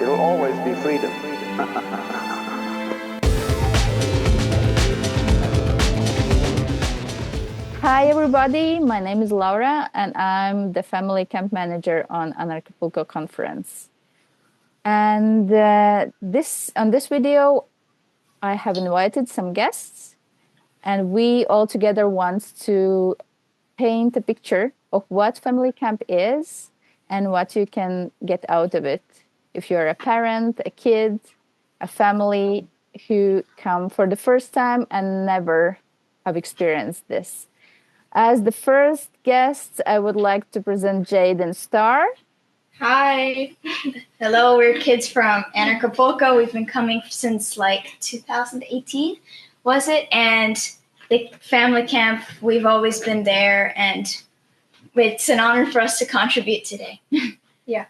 It'll always be freedom. Hi, everybody. My name is Laura, and I'm the family camp manager on Anarchapulco conference. And on this video, I have invited some guests, and we all together want to paint a picture of what family camp is and what you can get out of it if you're a parent, a kid, a family who come for the first time and never have experienced this. As the first guest, I would like to present Jade and Star. Hi. Hello, we're kids from Anarchapulco. We've been coming since like 2018, was it? And the family camp, we've always been there, and it's an honor for us to contribute today. Yeah.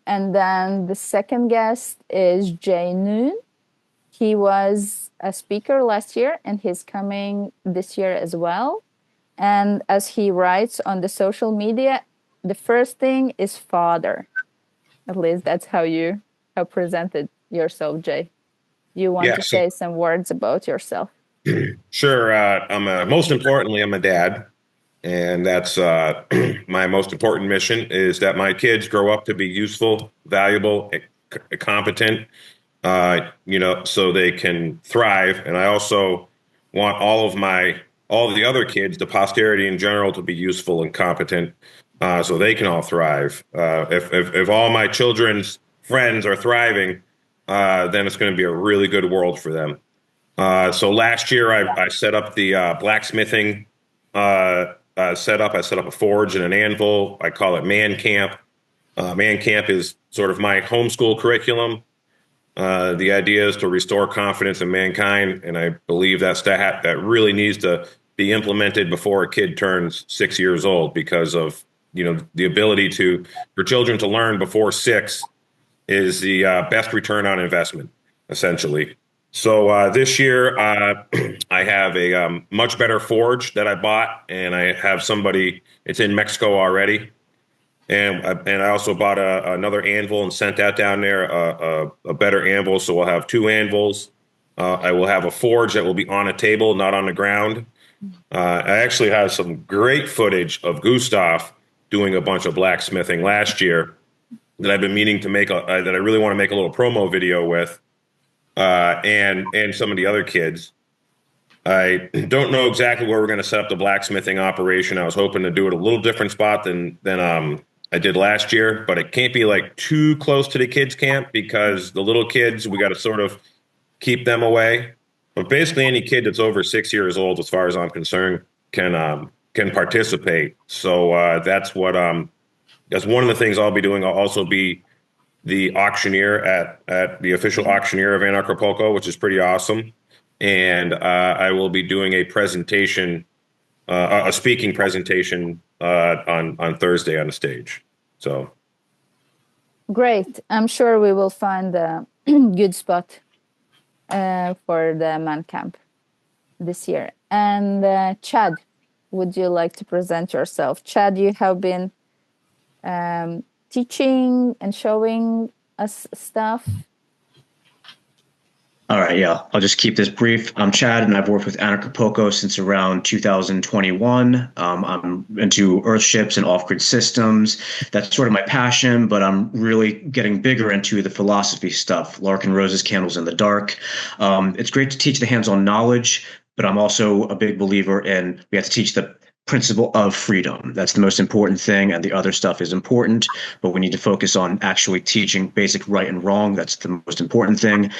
And then the second guest is Jay Noone. He was a speaker last year, and he's coming this year as well. And as he writes on the social media, the first thing is father. At least that's how you have presented yourself, Jay. You want to say some words about yourself? Sure. Most importantly, I'm a dad. And that's my most important mission, is that my kids grow up to be useful, valuable, competent, so they can thrive. And I also want all the other kids, the posterity in general, to be useful and competent, so they can all thrive. If all my children's friends are thriving, then it's going to be a really good world for them. So last year I set up the blacksmithing setup. I set up a forge and an anvil. I call it Man Camp. Man Camp is sort of my homeschool curriculum. The idea is to restore confidence in mankind, and I believe that really needs to be implemented before a kid turns 6 years old, because of the ability for children to learn before 6 is the best return on investment, essentially. So this year I have a much better forge that I bought, and I have somebody. It's in Mexico already. And I also bought another anvil and sent that down there, a better anvil. So we'll have 2 anvils. I will have a forge that will be on a table, not on the ground. I actually have some great footage of Gustav doing a bunch of blacksmithing last year that I've been meaning to make, that I really want to make a little promo video with, and some of the other kids. I don't know exactly where we're going to set up the blacksmithing operation. I was hoping to do it a little different spot than I did last year, but it can't be like too close to the kids' camp, because the little kids, we got to sort of keep them away. But basically, any kid that's over 6 years old, as far as I'm concerned, can participate. So that's one of the things I'll be doing. I'll also be the auctioneer at the official auctioneer of Anarchapulco, which is pretty awesome. And I will be doing a presentation, a speaking presentation on Thursday on the stage. So great. I'm sure we will find a good spot for the Man Camp this year. And Chad, would you like to present yourself? Chad, you have been teaching and showing us stuff. All right, yeah, I'll just keep this brief. I'm Chad, and I've worked with Anarchapulco since around 2021. I'm into earthships and off-grid systems. That's sort of my passion, but I'm really getting bigger into the philosophy stuff, Larkin Rose's Candles in the Dark. It's great to teach the hands-on knowledge, but I'm also a big believer in we have to teach the principle of freedom. That's the most important thing, and the other stuff is important, but we need to focus on actually teaching basic right and wrong. That's the most important thing.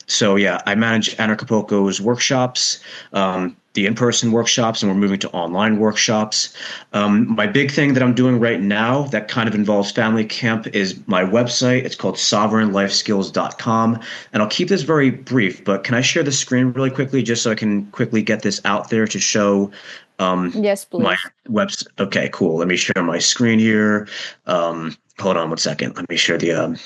So yeah, I manage Anarchapulco's workshops, the in-person workshops, and we're moving to online workshops. My big thing that I'm doing right now that kind of involves family camp is my website. It's called sovereignlifeskills.com. And I'll keep this very brief, but can I share the screen really quickly just so I can quickly get this out there to show yes, please. My website? Okay, cool. Let me share my screen here. Hold on one second. Let me share the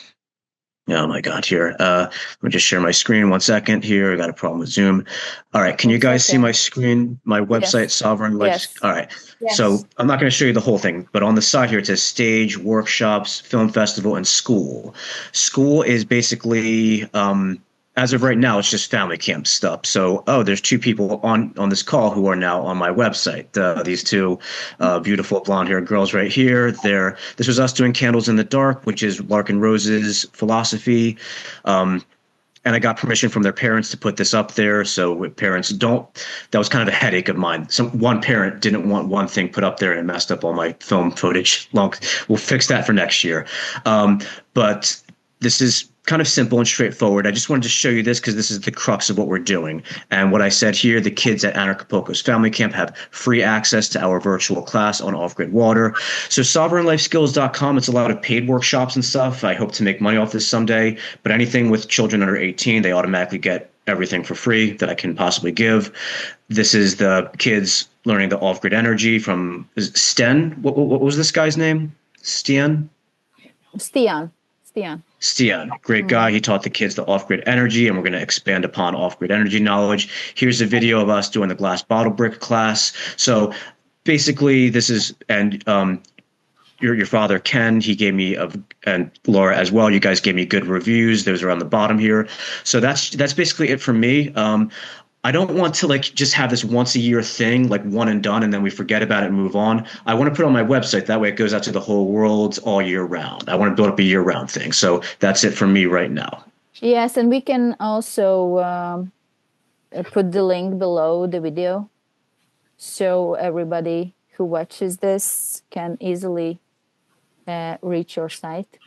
Oh my God, here. Let me just share my screen 1 second here. I got a problem with Zoom. All right, can you It's guys see okay. my screen, my website, Yes. Sovereign Life? Yes. All right. Yes. So I'm not going to show you the whole thing, but on the side here it says stage, workshops, film festival, and school. School is basically as of right now, it's just family camp stuff. So, oh, there's two people on this call who are now on my website. These two beautiful blonde-haired girls right here. This was us doing Candles in the Dark, which is Lark and Rose's philosophy. Um, and I got permission from their parents to put this up there. So if parents don't, that was kind of a headache of mine. One parent didn't want one thing put up there and it messed up all my film footage. We'll fix that for next year. But this is kind of simple and straightforward. I just wanted to show you this because this is the crux of what we're doing. And what I said here, the kids at Anarchapulco's Family Camp have free access to our virtual class on off-grid water. So sovereignlifeskills.com, it's a lot of paid workshops and stuff. I hope to make money off this someday, but anything with children under 18, they automatically get everything for free that I can possibly give. This is the kids learning the off-grid energy from Sten. What was this guy's name? Stian? Stian. Stian, great guy. He taught the kids the off-grid energy, and we're going to expand upon off-grid energy knowledge. Here's a video of us doing the glass bottle brick class. So basically, this is, and your father, Ken, he gave me, and Laura as well, you guys gave me good reviews. Those are on the bottom here. So that's basically it for me. I don't want to just have this once a year thing, like one and done, and then we forget about it and move on. I want to put it on my website. That way it goes out to the whole world all year round. I want to build up a year round thing. So that's it for me right now. Yes, and we can also put the link below the video so everybody who watches this can easily reach your site.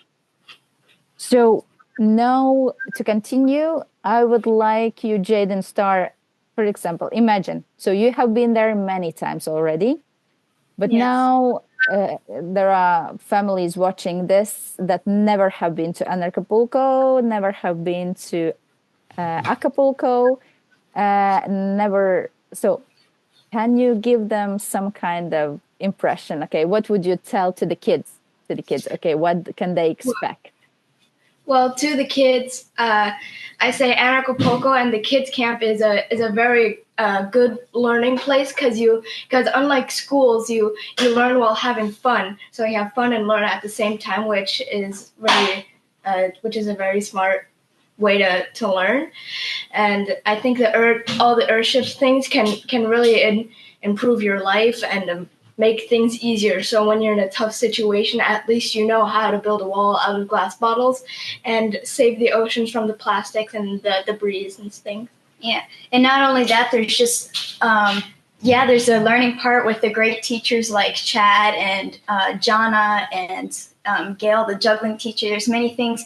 So now to continue, I would like you, Jade and Star, for example, imagine. So you have been there many times already, but Yes. now there are families watching this that never have been to Anarchapulco, never have been to Acapulco, never. So can you give them some kind of impression? Okay, what would you tell to the kids? Okay, what can they expect? Well, to the kids, I say Anarchapulco and the kids camp is a very good learning place because unlike schools, you learn while having fun. So you have fun and learn at the same time, which is a very smart way to learn. And I think all the Earthship things can really improve your life and make things easier. So when you're in a tough situation, at least you know how to build a wall out of glass bottles and save the oceans from the plastics and the debris and things. Yeah, and not only that, there's just there's a learning part with the great teachers like Chad and Jana and Gail, the juggling teacher. There's many things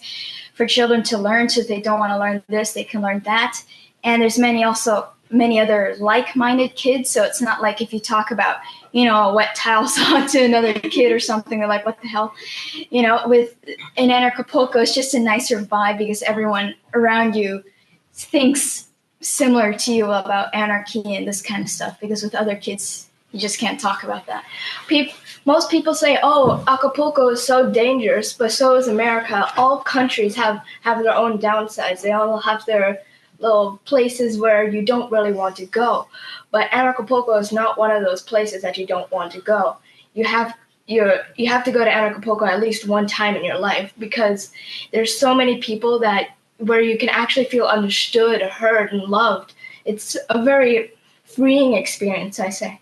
for children to learn. So if they don't want to learn this, they can learn that. And there's many other like-minded kids. So it's not like if you talk about a wet towel saw to another kid or something, they're like, what the hell? In Anarchapulco, it's just a nicer vibe because everyone around you thinks similar to you about anarchy and this kind of stuff, because with other kids, you just can't talk about that. Most people say, oh, Acapulco is so dangerous, but so is America. All countries have their own downsides. They all have their little places where you don't really want to go. But Anarchapulco is not one of those places that you don't want to go. You have to go to Anarchapulco at least one time in your life, because there's so many people where you can actually feel understood, heard, and loved. It's a very freeing experience, I say.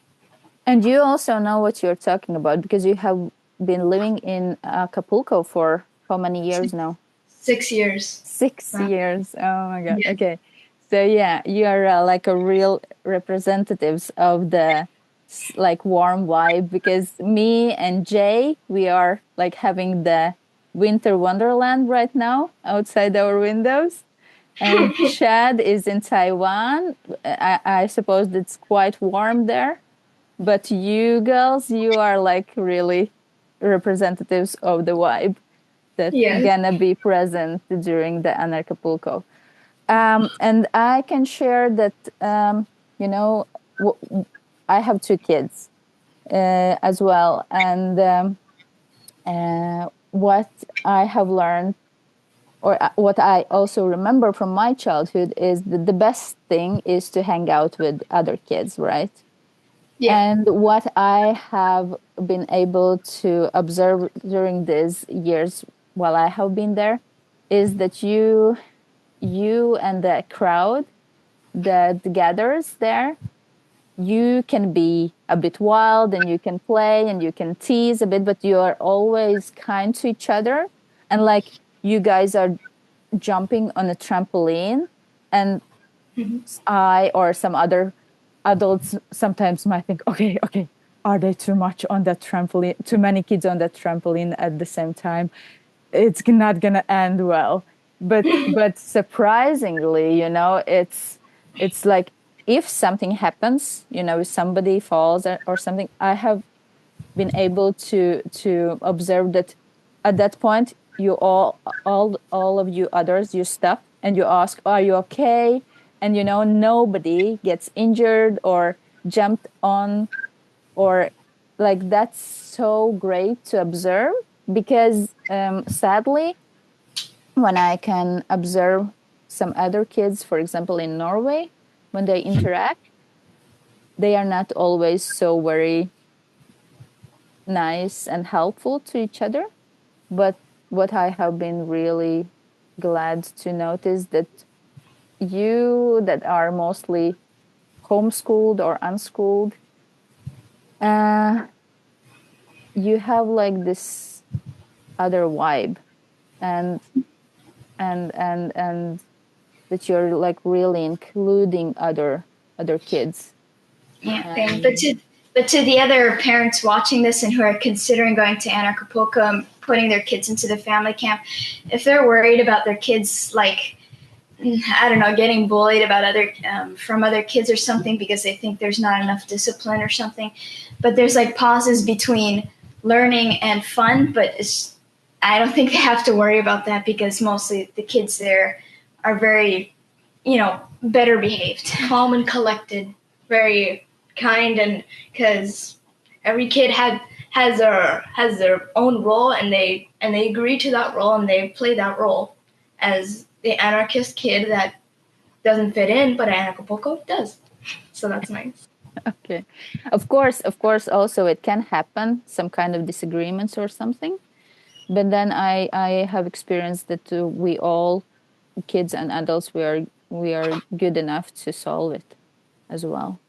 And you also know what you're talking about, because you have been living in Acapulco for how many years now? 6 years. 6 years. Oh my God. Yeah. Okay. So yeah, you are like a real representatives of the warm vibe, because me and Jay, we are like having the winter wonderland right now outside our windows. And Chad is in Taiwan. I suppose it's quite warm there. But you girls, you are like really representatives of the vibe that's gonna be present during the Anarchapulco. And I can share that, I have 2 kids as well. And what I have learned or what I also remember from my childhood is that the best thing is to hang out with other kids, right? Yeah. And what I have been able to observe during these years while I have been there is that you and the crowd that gathers there, you can be a bit wild and you can play and you can tease a bit, but you are always kind to each other. And like you guys are jumping on a trampoline, and I or some other adults sometimes might think, okay, are they too much on that trampoline? Too many kids on that trampoline at the same time? It's not gonna end well. But surprisingly, it's like if something happens, if somebody falls or something, I have been able to observe that at that point you all of you others, you stop and you ask, are you okay? And nobody gets injured or jumped on, or like that's so great to observe, because sadly when I can observe some other kids, for example in Norway, when they interact, they are not always so very nice and helpful to each other. But what I have been really glad to notice, that you that are mostly homeschooled or unschooled, you have like this other vibe, and that you're like really including other kids. Yeah, but to the other parents watching this and who are considering going to Anarchapulco and putting their kids into the family camp, if they're worried about their kids, like, I don't know, getting bullied about from other kids or something because they think there's not enough discipline or something, but there's like pauses between learning and fun, but I don't think they have to worry about that, because mostly the kids there are very, better behaved, calm and collected, very kind, and because every kid has their own role, and they agree to that role and they play that role as the anarchist kid that doesn't fit in, but Anarchapulco does. So that's nice. Okay. Of course, also it can happen, some kind of disagreements or something. But then I have experienced that we all, kids and adults, we are good enough to solve it as well.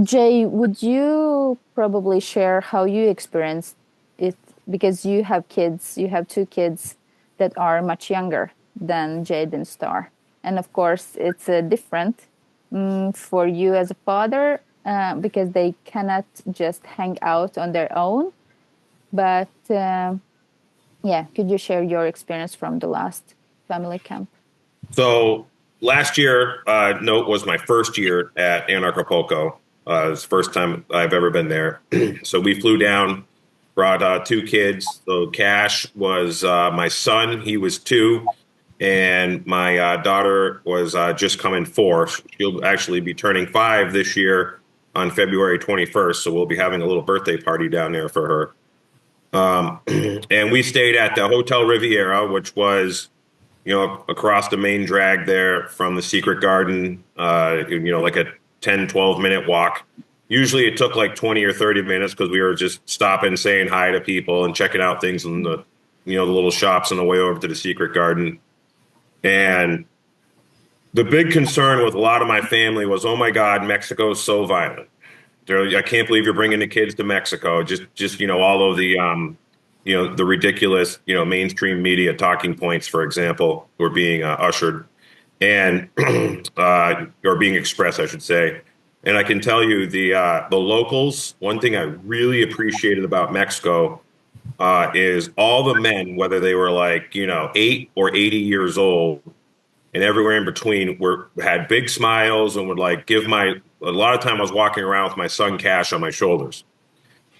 Jay, would you probably share how you experienced it? Because you have kids, you have two kids that are much younger than Jade and Star. And of course, it's different for you as a father, because they cannot just hang out on their own. But could you share your experience from the last family camp? So last year, was my first year at Anarchapulco. It was the first time I've ever been there. So we flew down, brought two kids. So Cash was my son. He was 2. And my daughter was just coming 4. She'll actually be turning 5 this year on February 21st. So we'll be having a little birthday party down there for her. And we stayed at the Hotel Riviera, which was, across the main drag there from the Secret Garden, like a 10, 12-minute walk. Usually it took like 20 or 30 minutes because we were just stopping, saying hi to people and checking out things in the, the little shops on the way over to the Secret Garden. And the big concern with a lot of my family was, oh my God, Mexico's so violent. I can't believe you're bringing the kids to Mexico. Just all of the, the ridiculous, mainstream media talking points, for example, were being ushered and or being expressed, I should say. And I can tell you the locals, one thing I really appreciated about Mexico is all the men, whether they were like, 8 or 80 years old and everywhere in between, had big smiles and would like a lot of time I was walking around with my son Cash on my shoulders.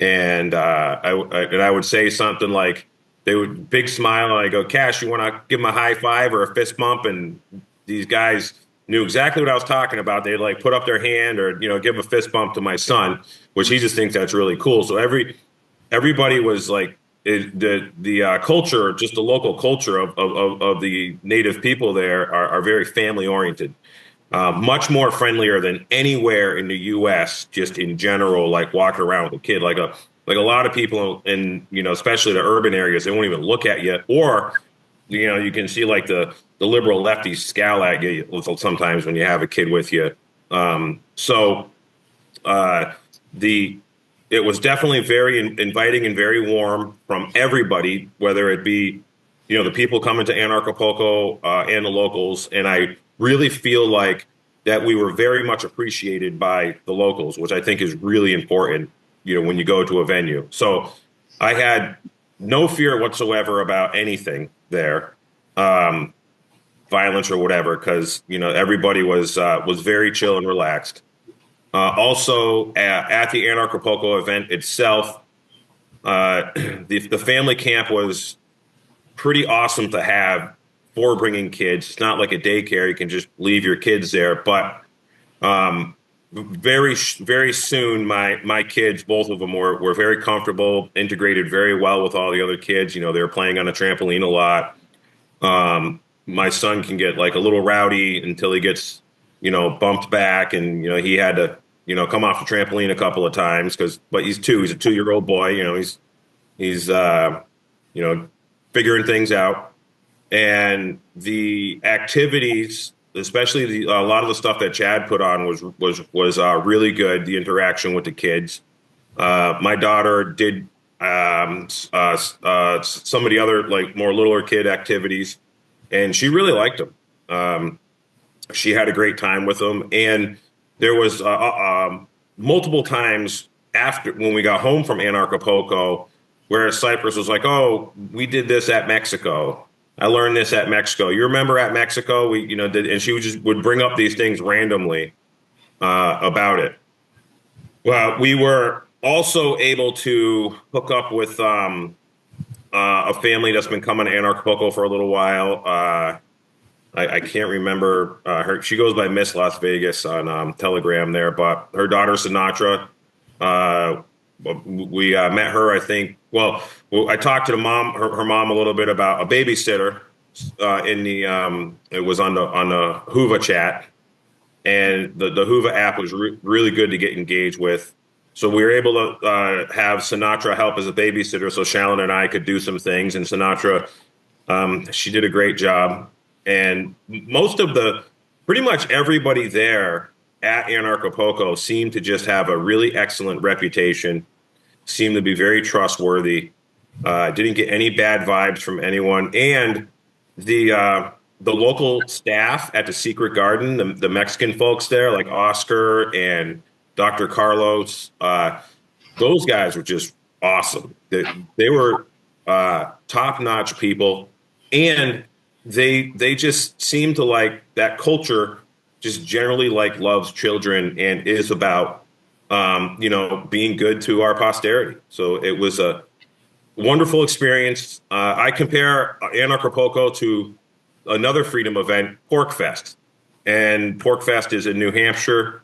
And I would say something like, they would big smile and I go, Cash, you want to give him a high five or a fist bump? And these guys knew exactly what I was talking about. They'd like put up their hand or, give a fist bump to my son, which he just thinks that's really cool. So everybody was like the culture, just the local culture of the native people there are very family oriented. Much more friendlier than anywhere in the U.S. Just in general, like walking around with a kid, like a lot of people in, especially the urban areas, they won't even look at you, or you can see like the liberal lefties scowl at you sometimes when you have a kid with you. So it was definitely very inviting and very warm from everybody, whether it be the people coming to Anarchapulco and the locals, and I really feel like that we were very much appreciated by the locals, which I think is really important, when you go to a venue. So I had no fear whatsoever about anything there, violence or whatever, because everybody was very chill and relaxed. Also, at the Anarchapulco event itself, the family camp was pretty awesome to have for bringing kids. It's not like a daycare; you can just leave your kids there. But very, very soon, my kids, both of them, were very comfortable, integrated very well with all the other kids. They were playing on a trampoline a lot. My son can get like a little rowdy until he gets, bumped back, and he had to, come off the trampoline a couple of times but he's 2. He's a 2-year-old boy. He's figuring things out. And the activities, especially a lot of the stuff that Chad put on was really good. The interaction with the kids. My daughter did some of the other like more littler kid activities, and she really liked them. She had a great time with them, and there was multiple times after when we got home from Anarchapulco where Cypress was like, "Oh, we did this at Mexico. I learned this at Mexico. You remember at Mexico? We, did," and she would bring up these things randomly about it. Well, we were also able to hook up with a family that's been coming to Anarchapulco for a little while. I can't remember her. She goes by Miss Las Vegas on Telegram there, but her daughter Sinatra. We met her, I think. Well, I talked to her mom a little bit about a babysitter in the. It was on the Hoover chat, and the Hoover app was really good to get engaged with. So we were able to have Sinatra help as a babysitter, so Shalyn and I could do some things. And Sinatra, she did a great job. And pretty much everybody there at Anarchapulco seemed to just have a really excellent reputation, seemed to be very trustworthy, didn't get any bad vibes from anyone. And the local staff at the Secret Garden, the Mexican folks there, like Oscar and Dr. Carlos, those guys were just awesome. They were top-notch people, and they just seem to like that culture, just generally like loves children and is about being good to our posterity. So it was a wonderful experience. I compare Anarchapulco to another freedom event, Pork Fest, and Pork Fest is in New Hampshire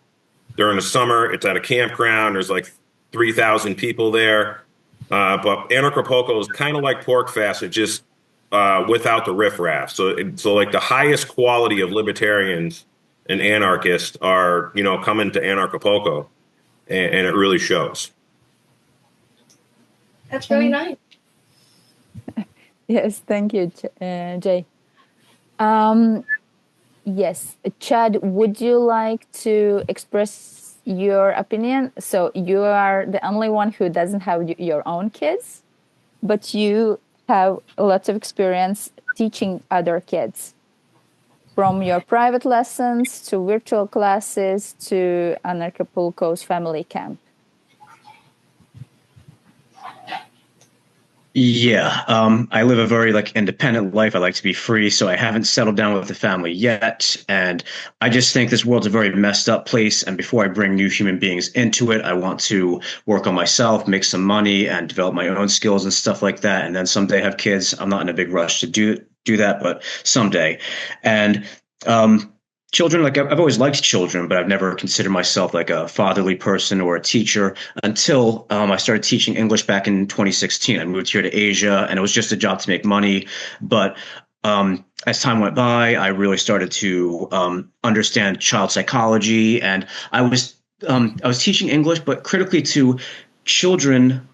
during the summer. It's at a campground. There's like 3,000 people there. But Anarchapulco is kind of like Pork Fest. It just without the riffraff. So like the highest quality of libertarians and anarchists are, coming to Anarchapulco, and it really shows. That's really nice. Yes, thank you, Jay. Yes, Chad, would you like to express your opinion? So you are the only one who doesn't have your own kids, but you have lots of experience teaching other kids, from your private lessons to virtual classes to Anarchapulco's family camp. Yeah, I live a very independent life. I like to be free, so I haven't settled down with the family yet. And I just think this world's a very messed up place. And before I bring new human beings into it, I want to work on myself, make some money, and develop my own skills and stuff like that. And then someday have kids. I'm not in a big rush to do that, but someday. And children, like I've always liked children, but I've never considered myself like a fatherly person or a teacher until I started teaching English back in 2016. I moved here to Asia, and it was just a job to make money. But as time went by, I really started to understand child psychology, and I was teaching English, but critically to children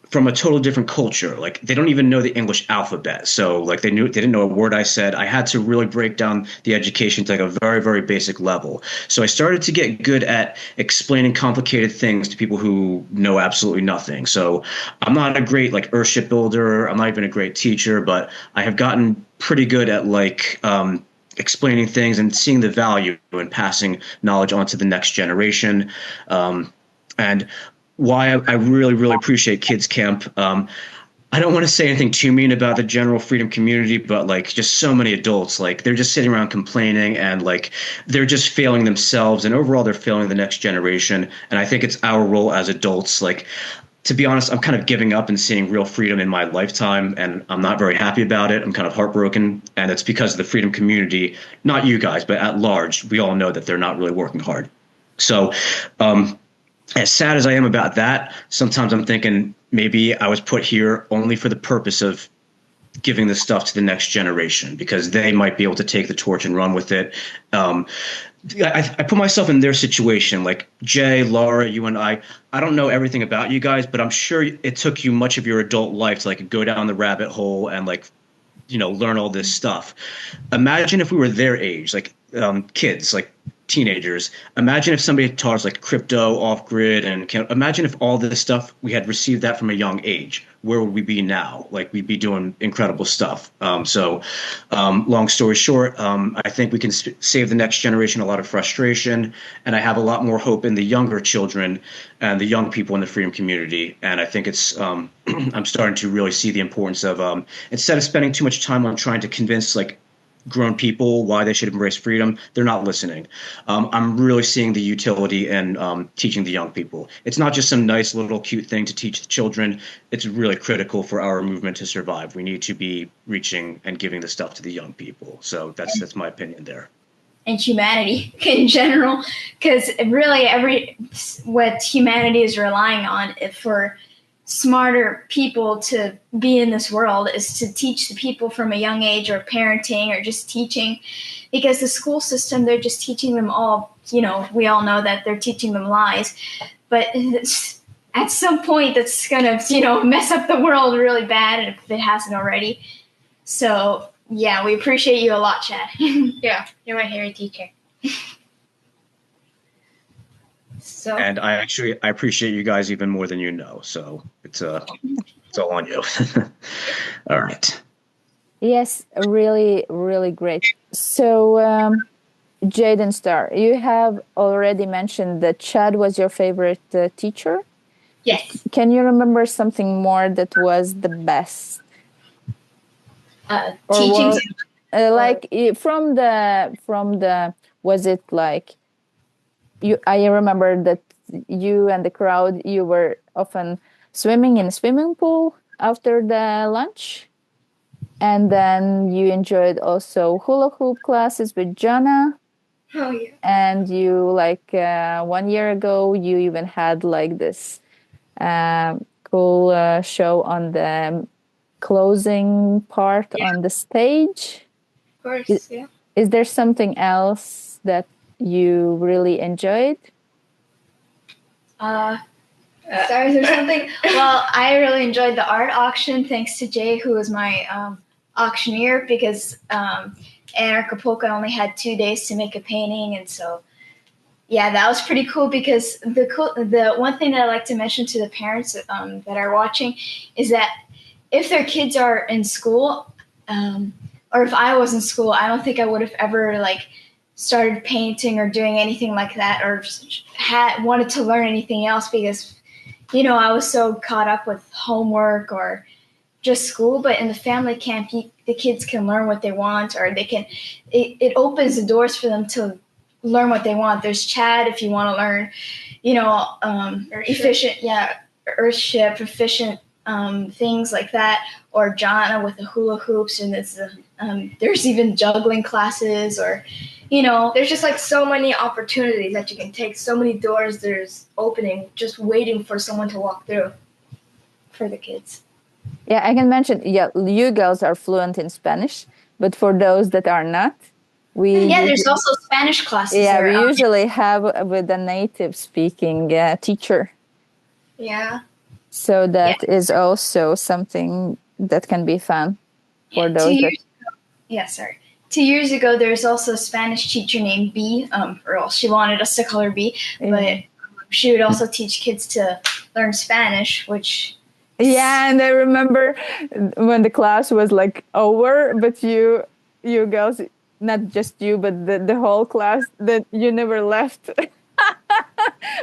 from a totally different culture. Like they don't even know the English alphabet. So like they didn't know a word I said. I had to really break down the education to like a very, very basic level. So I started to get good at explaining complicated things to people who know absolutely nothing. So I'm not a great like earth builder. I'm not even a great teacher, but I have gotten pretty good at like explaining things and seeing the value in passing knowledge on to the next generation. And why I really, really appreciate Kids Camp. I don't want to say anything too mean about the general freedom community, but like just so many adults, like they're just sitting around complaining and like they're just failing themselves, and overall they're failing the next generation. And I think it's our role as adults, like, to be honest, I'm kind of giving up and seeing real freedom in my lifetime, and I'm not very happy about it. I'm kind of heartbroken, and it's because of the freedom community, not you guys, but at large, we all know that they're not really working hard. So, as sad as I am about that, sometimes I'm thinking maybe I was put here only for the purpose of giving this stuff to the next generation, because they might be able to take the torch and run with it. I put myself in their situation, like Jay, Laura, you and I don't know everything about you guys, but I'm sure it took you much of your adult life to like go down the rabbit hole and like, learn all this stuff. Imagine if we were their age, like kids, like teenagers. Imagine if somebody taught us like crypto, off grid, and imagine if all this stuff we had received that from a young age. Where would we be now? Like we'd be doing incredible stuff. So long story short, I think we can save the next generation a lot of frustration, and I have a lot more hope in the younger children and the young people in the freedom community. And I think it's I'm starting to really see the importance of instead of spending too much time on trying to convince like grown people why they should embrace freedom, they're not listening. I'm really seeing the utility in teaching the young people. It's not just some nice little cute thing to teach the children. It's really critical for our movement to survive. We need to be reaching and giving the stuff to the young people. So that's my opinion there. And humanity in general, because really what humanity is relying on for smarter people to be in this world is to teach the people from a young age, or parenting, or just teaching, because the school system, they're just teaching them all, we all know that they're teaching them lies, but at some point that's gonna, mess up the world really bad if it hasn't already. So yeah, we appreciate you a lot, Chad. Yeah, you're my favorite teacher. So, and I appreciate you guys even more than you know. So it's all on you. All right. Yes, really, really great. So, Jade Star, you have already mentioned that Chad was your favorite teacher. Yes. Can you remember something more that was the best? Teaching, like from the was it like you? I remember that you and the crowd, you were often swimming in a swimming pool after the lunch, and then you enjoyed also hula hoop classes with Jana. Oh yeah. And you 1 year ago, you even had like this cool show on the closing part on the stage. Of course, yeah. Is there something else that you really enjoyed? Sorry, is there something? Well, I really enjoyed the art auction, thanks to Jay, who was my auctioneer, because Anarchapulco only had 2 days to make a painting, and so yeah, that was pretty cool. Because the one thing that I like to mention to the parents that are watching is that if their kids are in school, or if I was in school, I don't think I would have ever started painting or doing anything like that, or wanted to learn anything else, because I was so caught up with homework or just school. But in the family camp, the kids can learn what they want, or they can. It opens the doors for them to learn what they want. There's Chad if you want to learn, earthship, efficient things like that, or Jana with the hula hoops, and there's even juggling classes, or there's just like so many opportunities that you can take, so many doors there's opening, just waiting for someone to walk through for the kids. Yeah, I can mention, you girls are fluent in Spanish, but for those that are not, there's also Spanish classes. Yeah, we usually have with a native speaking teacher. Yeah. So that is also something that can be fun for those. 2 years ago, there's also a Spanish teacher named B, or else she wanted us to call her B, but she would also teach kids to learn Spanish, which... Yeah, and I remember when the class was like over, but you girls, not just you, but the whole class, that you never left.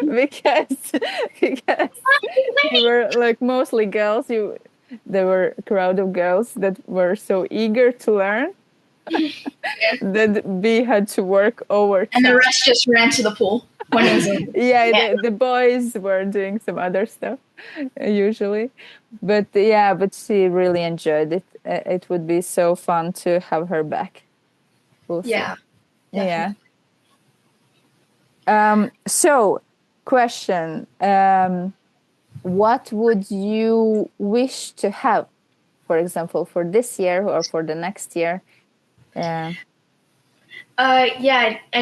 because you were like mostly girls. There were a crowd of girls that were so eager to learn that we had to work overtime. And the rest just ran to the pool. The boys were doing some other stuff usually, but she really enjoyed it. It would be so fun to have her back. We'll see. Yeah. So, question: what would you wish to have, for example, for this year or for the next year? I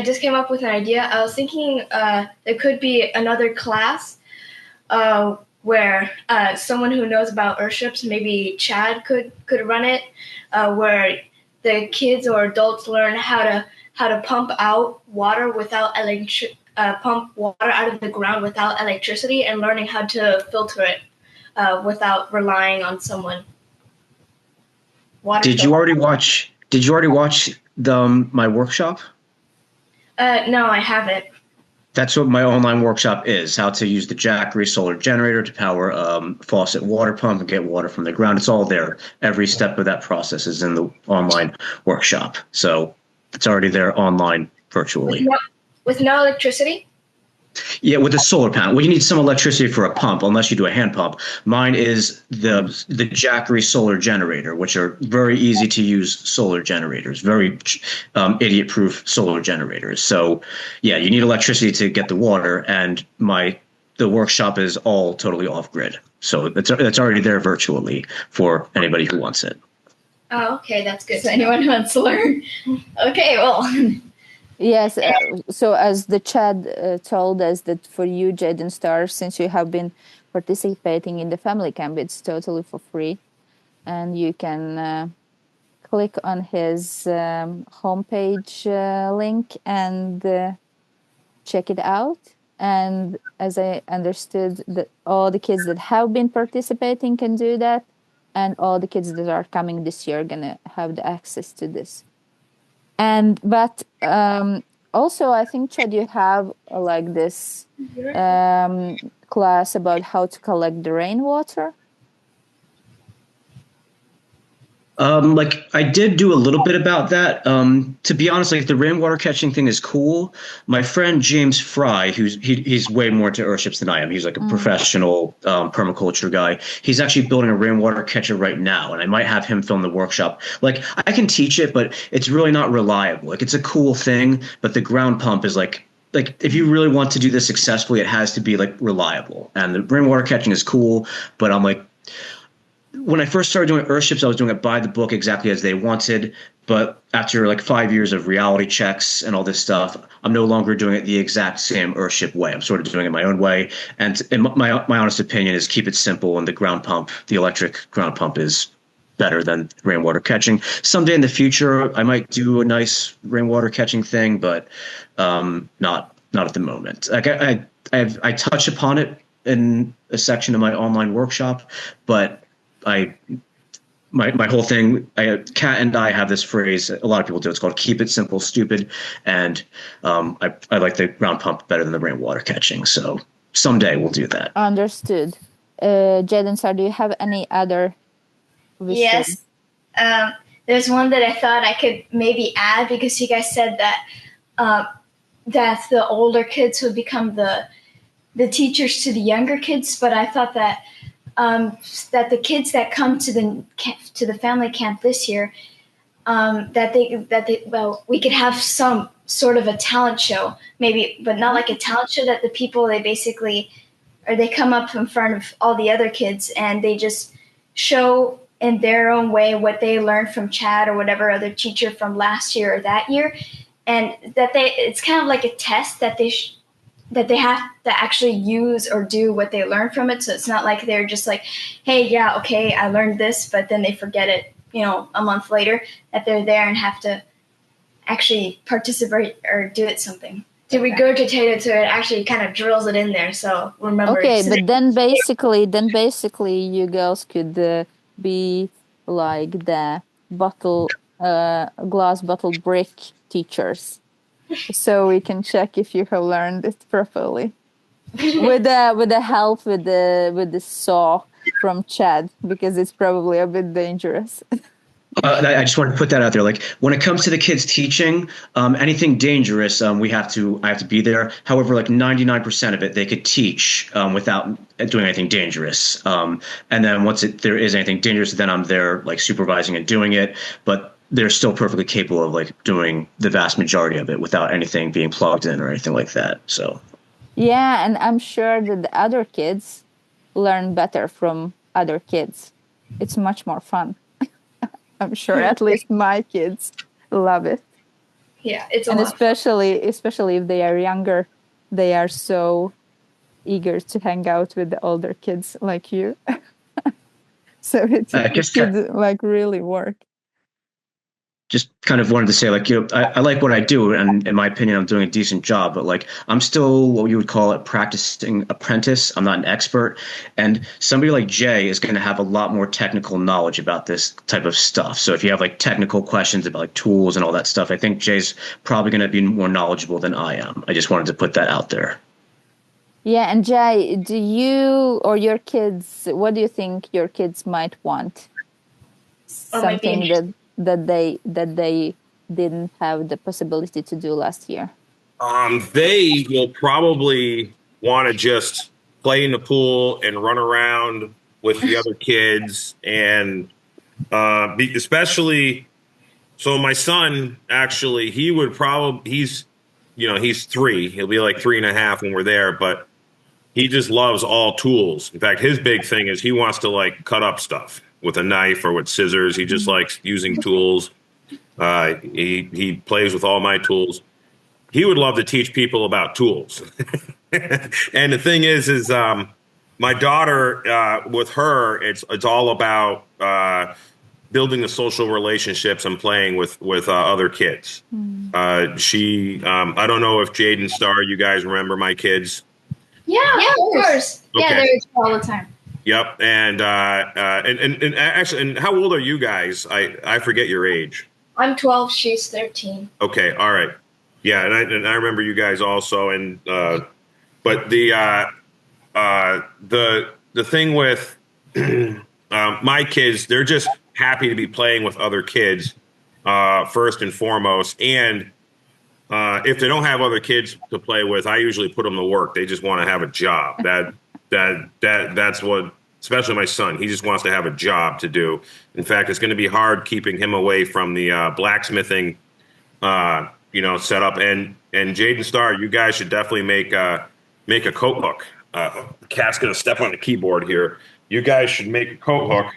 just came up with an idea. I was thinking there could be another class where someone who knows about earthships, maybe Chad could run it, where the kids or adults learn how to pump out water without pump water out of the ground without electricity, and learning how to filter it without relying on someone. Did you already watch my workshop? No, I haven't. That's what my online workshop is: how to use the Jackery solar generator to power faucet water pump and get water from the ground. It's all there. Every step of that process is in the online workshop. So it's already there online virtually. With no electricity? Yeah, with a solar panel. Well, you need some electricity for a pump, unless you do a hand pump. Mine is the Jackery solar generator, which are very easy to use solar generators, very idiot-proof solar generators. So, yeah, you need electricity to get the water, and the workshop is all totally off-grid. So it's already there virtually for anybody who wants it. Oh, okay, that's good. So anyone who wants to learn. Okay, well... Yes, so as the Chad told us that for you, Jade Star, since you have been participating in the family camp, it's totally for free. And you can click on his homepage link and check it out. And as I understood, that all the kids that have been participating can do that. And all the kids that are coming this year are going to have the access to this. But also, I think, Chad, you have like this class about how to collect the rainwater. I did do a little bit about that. To be honest, the rainwater catching thing is cool. My friend James Fry, he's way more into earthships than I am. He's like a professional permaculture guy. He's actually building a rainwater catcher right now, and I might have him film the workshop. I can teach it, but it's really not reliable. It's a cool thing, but the ground pump is if you really want to do this successfully, it has to be reliable. And the rainwater catching is cool, but I'm when I first started doing earthships, I was doing it by the book exactly as they wanted. But after 5 years of reality checks and all this stuff, I'm no longer doing it the exact same earthship way. I'm sort of doing it my own way. And my honest opinion is keep it simple. And the electric ground pump is better than rainwater catching. Someday in the future, I might do a nice rainwater catching thing, but not at the moment. I touch upon it in a section of my online workshop, but my whole thing, Kat and I have this phrase, a lot of people do, it's called keep it simple, stupid. And I like the ground pump better than the rainwater catching. So someday we'll do that. Understood. Jade Star, do you have any other wishes? Yes. There's one that I thought I could maybe add, because you guys said that that the older kids would become the teachers to the younger kids. But I thought that that the kids that come to the family camp this year, we could have some sort of a talent show, maybe, but not like a talent show that the people, they come up in front of all the other kids and they just show in their own way what they learned from Chad or whatever other teacher from last year or that year. And it's kind of like a test that they have to actually use or do what they learned from it. So it's not like they're just like, hey, yeah, okay, I learned this, but then they forget it, a month later, that they're there and have to actually participate or do it something. To regurgitate it, so it actually kind of drills it in there. So remember. Okay, but then basically, you girls could be like the glass bottle brick teachers, so we can check if you have learned it properly. with the help with the saw from Chad, because it's probably a bit dangerous. I just want to put that out there. Like when it comes to the kids teaching, anything dangerous, I have to be there. However, like 99% of it, they could teach without doing anything dangerous. And then once there is anything dangerous, then I'm there like supervising and doing it. But they're still perfectly capable of like doing the vast majority of it without anything being plugged in or anything like that. So. Yeah, and I'm sure that the other kids learn better from other kids. It's much more fun. I'm sure at least my kids love it. Yeah, it's and especially if they are younger, they are so eager to hang out with the older kids like you. So it could like really work. Just kind of wanted to say, like, I like what I do, and in my opinion, I'm doing a decent job, but like, I'm still what you would call a practicing apprentice. I'm not an expert. And somebody like Jay is going to have a lot more technical knowledge about this type of stuff. So if you have like technical questions about like tools and all that stuff, I think Jay's probably going to be more knowledgeable than I am. I just wanted to put that out there. Yeah. And Jay, do you or your kids, what do you think your kids might want? Something that they didn't have the possibility to do last year? They will probably want to just play in the pool and run around with the other kids, and especially. So my son, actually, he's 3. He'll be like 3.5 when we're there, but he just loves all tools. In fact, his big thing is he wants to like cut up stuff with a knife or with scissors. He just likes using tools. He plays with all my tools. He would love to teach people about tools. And the thing is my daughter, with her, it's all about building the social relationships and playing with other kids. I don't know if Jade Star, you guys remember my kids? Yeah, of course. Okay. Yeah, they're all the time. Yep, and actually, and how old are you guys? I forget your age. I'm 12. She's 13. Okay, all right. Yeah, and I remember you guys also. And but the thing with my kids, they're just happy to be playing with other kids first and foremost. And if they don't have other kids to play with, I usually put them to work. They just want to have a job. That's what, especially my son, he just wants to have a job to do. In fact, it's going to be hard keeping him away from the blacksmithing, setup. And Jade Star, you guys should definitely make a coat hook. Cat's going to step on the keyboard here. You guys should make a coat hook,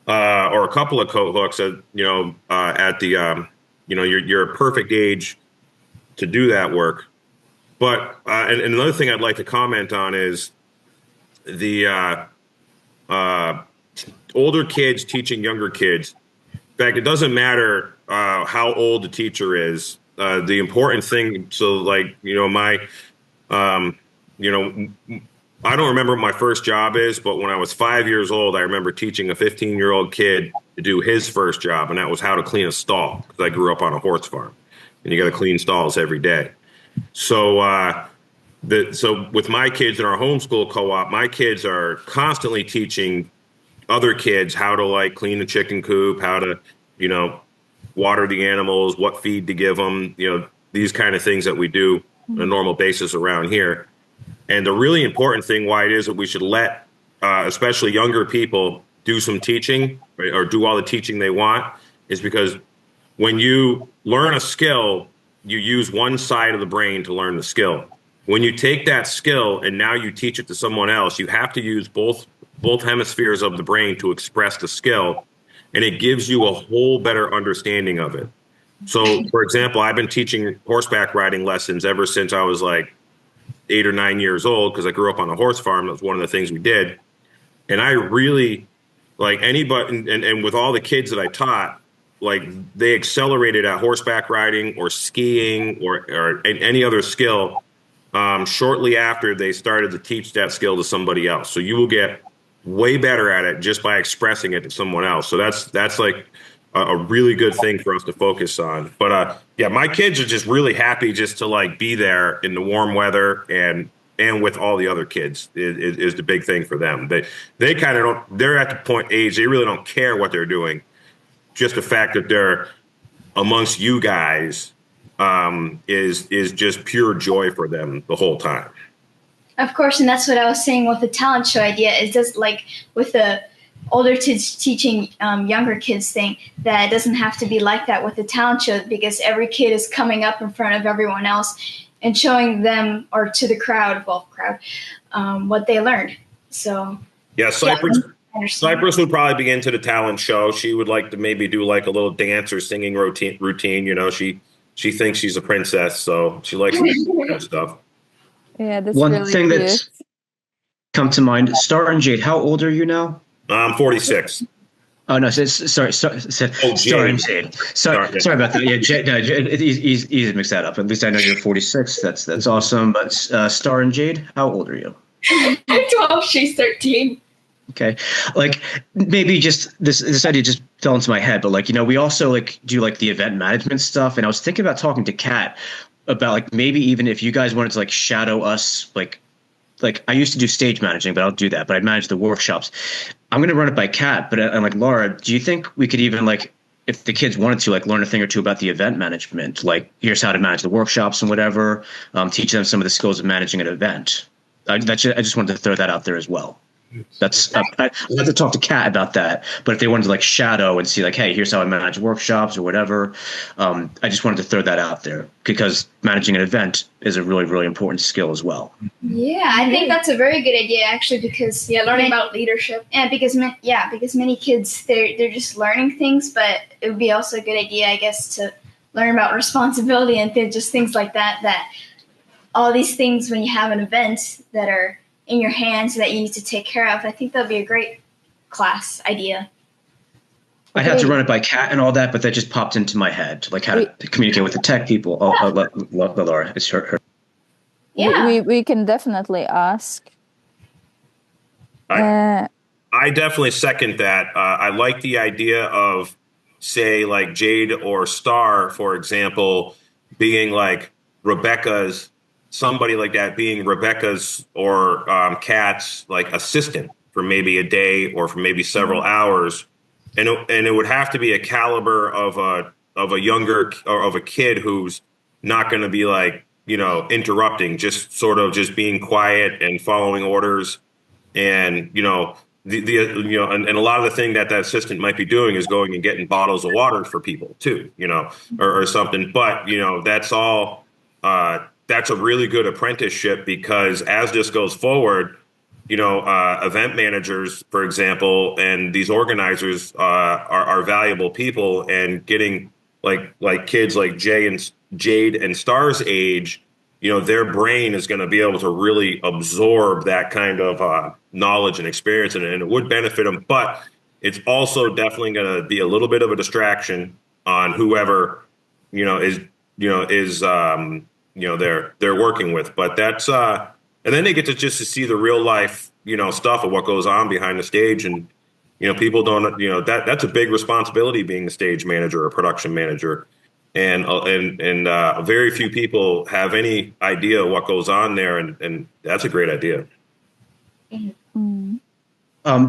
or a couple of coat hooks. At the you're a perfect age to do that work. But and another thing I'd like to comment on is the older kids teaching younger kids. In fact, it doesn't matter how old the teacher is. The important thing, so like, I don't remember what my first job is, but when I was 5 years old, I remember teaching a 15-year-old kid to do his first job, and that was how to clean a stall, because I grew up on a horse farm, and you got to clean stalls every day. So so with my kids in our homeschool co-op, my kids are constantly teaching other kids how to like clean the chicken coop, how to, water the animals, what feed to give them, these kind of things that we do on a normal basis around here. And the really important thing why it is that we should let, especially younger people, do some teaching, right, or do all the teaching they want, is because when you learn a skill, you use one side of the brain to learn the skill. When you take that skill and now you teach it to someone else, you have to use both hemispheres of the brain to express the skill, and it gives you a whole better understanding of it. So, for example, I've been teaching horseback riding lessons ever since I was like 8 or 9 years old, because I grew up on a horse farm. That was one of the things we did. And I really, like, anybody, and with all the kids that I taught, like, they accelerated at horseback riding or skiing or any other skill shortly after they started to teach that skill to somebody else. So you will get way better at it just by expressing it to someone else. So that's like a really good thing for us to focus on. But yeah, my kids are just really happy just to like be there in the warm weather and with all the other kids is the big thing for them. They kind of don't, they're at the point age, they really don't care what they're doing. Just the fact that they're amongst you guys is just pure joy for them the whole time. Of course, and that's what I was saying with the talent show idea, is just like with the older kids teaching younger kids thing, that it doesn't have to be like that with the talent show, because every kid is coming up in front of everyone else and showing them, or to the crowd, what they learned. So yeah, Cypress would probably be into the talent show. She would like to maybe do like a little dance or singing routine. You know, she thinks she's a princess, so she likes that stuff. Yeah, that's one really thing cute. that's come to mind. Star and Jade, how old are you now? I'm 46. Oh no, sorry, Star and Jade. Sorry about that. Yeah, Jade, no, easy to mix that up. At least I know you're 46. That's awesome. But Star and Jade, how old are you? I'm 12. She's 13. Okay, like maybe just this idea just fell into my head, but like, you know, we also like do like the event management stuff, and I was thinking about talking to Kat about like maybe even if you guys wanted to like shadow us, like I used to do stage managing, but I don't do that. But I manage the workshops. I'm going to run it by Kat, but I'm like, Laura, do you think we could even like, if the kids wanted to like learn a thing or two about the event management, like here's how to manage the workshops and whatever, teach them some of the skills of managing an event. I just wanted to throw that out there as well. That's I'd have to talk to Kat about that. But if they wanted to like shadow and see like, hey, here's how I manage workshops or whatever, I just wanted to throw that out there, because managing an event is a really, really important skill as well. Yeah, I think that's a very good idea, actually, because learning about leadership. And because many kids they're just learning things, but it would be also a good idea, I guess, to learn about responsibility and just things like that. That all these things, when you have an event that are in your hands that you need to take care of, I think that'd be a great class idea. I'd have to run it by Kat and all that, but that just popped into my head, like how to communicate with the tech people. I'll let Laura. It's her. Yeah, we can definitely ask. I definitely second that. I like the idea of, say, like Jade or Star, for example, being like Rebecca's, somebody like that being Rebecca's or Kat's like assistant for maybe a day or for maybe several hours, and it would have to be a caliber of a younger or of a kid who's not going to be like, you know, interrupting, just sort of just being quiet and following orders, and you know and a lot of the thing that assistant might be doing is going and getting bottles of water for people too, you know, or something. But you know, that's all. That's a really good apprenticeship, because as this goes forward, you know, event managers, for example, and these organizers are valuable people, and getting like kids like Jade and Star's age, you know, their brain is going to be able to really absorb that kind of knowledge and experience, and it would benefit them. But it's also definitely going to be a little bit of a distraction on whoever, they're working with. But that's and then they get to see the real life, you know, stuff of what goes on behind the stage. And you know, people don't, you know, that's a big responsibility, being a stage manager or production manager, and very few people have any idea what goes on there, and that's a great idea. Mm-hmm.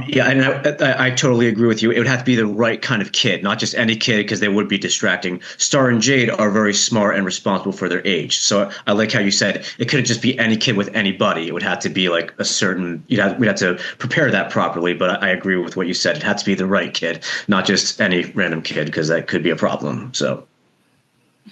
Yeah, and I totally agree with you. It would have to be the right kind of kid, not just any kid, because they would be distracting. Star and Jade are very smart and responsible for their age. So I like how you said it couldn't just be any kid with anybody. It would have to be like a certain, we'd have to prepare that properly. But I agree with what you said. It had to be the right kid, not just any random kid, because that could be a problem. So.